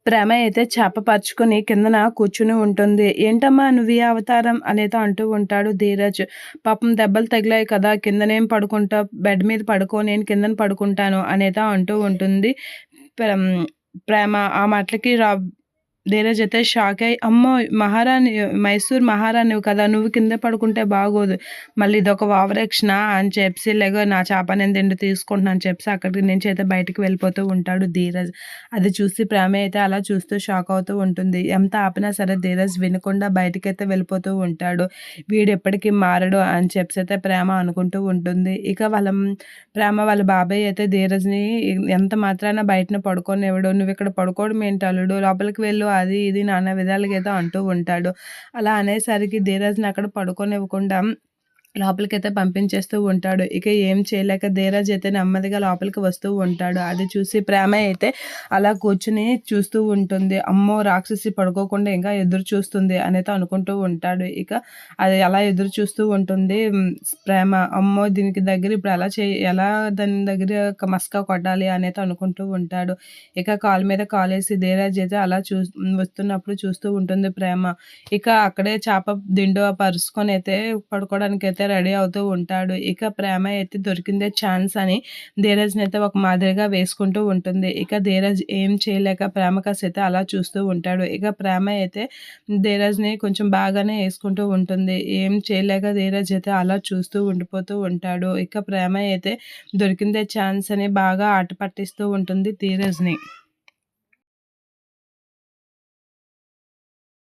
ప్రేమ అయితే చేప పరుచుకొని కిందన కూర్చుని ఉంటుంది. "ఏంటమ్మా నువ్వు ఈ అవతారం" అనేదో అంటూ ఉంటాడు ధీరజ్. "పాపం దెబ్బలు తగిలాయి కదా! కిందనేం పడుకుంటావు? బెడ్ మీద పడుకో నేను కిందన పడుకుంటాను" అనేదో అంటూ ఉంటుంది. ప్రం ప్రేమ ఆ మాటలకి ధీరజ్ అయితే షాక్ అయ్యి, "అమ్మో! మహారాణి మైసూర్ మహారాణివి కదా! నువ్వు కింద పడుకుంటే బాగోదు. మళ్ళీ ఇదొక ఓవర్ యాక్షనా" అని చెప్పేసి, "లెగో నా చేప నేను తిండి తీసుకుంటున్నా" అని చెప్పేసి అక్కడి నుంచి అయితే బయటికి వెళ్ళిపోతూ ఉంటాడు ధీరజ్. అది చూసి ప్రేమ అయితే అలా చూస్తూ షాక్ అవుతూ ఉంటుంది. ఎంత ఆపినా సరే ధీరజ్ వినకుండా బయటికైతే వెళ్ళిపోతూ ఉంటాడు. వీడెప్పటికి మారడు అని చెప్పేసి అయితే ప్రేమ అనుకుంటూ ఉంటుంది. ఇక ప్రేమ వాళ్ళ బాబాయ్ అయితే ధీరజ్‌ని ఎంత మాత్రాన బయటన పడుకోనివ్వడు. "నువ్విక్కడ పడుకోవడం ఏంటి అల్లుడు? లోపలికి వెళ్ళు" అది ఇది నానా విధాలుగా ఏదో అంటూ ఉంటాడు. అలా అనేసరికి ధీరజ్‌ని అక్కడ పడుకోనివ్వకుండా లోపలికైతే పంపించేస్తూ ఉంటాడు. ఇక ఏం చేయలేక ధీరజ్ అయితే నెమ్మదిగా లోపలికి వస్తూ ఉంటాడు. అది చూసి ప్రేమ అయితే అలా కూర్చొని చూస్తూ ఉంటుంది. అమ్మో! రాక్షసి పడుకోకుండా ఇంకా ఎదురు చూస్తుంది అనేదో అనుకుంటూ ఉంటాడు. ఇక అది అలా ఎదురు చూస్తూ ఉంటుంది ప్రేమ. అమ్మో! దీనికి దగ్గర ఇప్పుడు ఎలా దాని దగ్గర మస్కా కొట్టాలి అనేదో అనుకుంటూ ఉంటాడు. ఇక కాలు మీద కాలేసి ధీరజ్ అయితే అలా వస్తున్నప్పుడు చూస్తూ ఉంటుంది ప్రేమ. ఇక అక్కడే చేప దిండు పరుచుకొని అయితే పడుకోవడానికైతే రెడీ అవుతూ ఉంటాడు. ఇక ప్రేమ అయితే దొరికిందే ఛాన్స్ అని ధీరజ్‌ని అయితే ఒక మాదిరిగా వేసుకుంటూ ఉంటుంది. ఇక ధీరజ్ ఏం చేయలేక ప్రేమ కాసైతే అలా చూస్తూ ఉంటాడు. ఇక ప్రేమ అయితే ధీరజ్‌ని కొంచెం బాగానే ఏసుకుంటూ ఉంటుంది. ఏం చేయలేక ధీరజ్ అయితే అలా చూస్తూ ఉండిపోతూ ఉంటాడు. ఇక ప్రేమ అయితే దొరికిందే ఛాన్స్ అని బాగా ఆట పట్టిస్తూ ఉంటుంది ధీరజ్‌ని.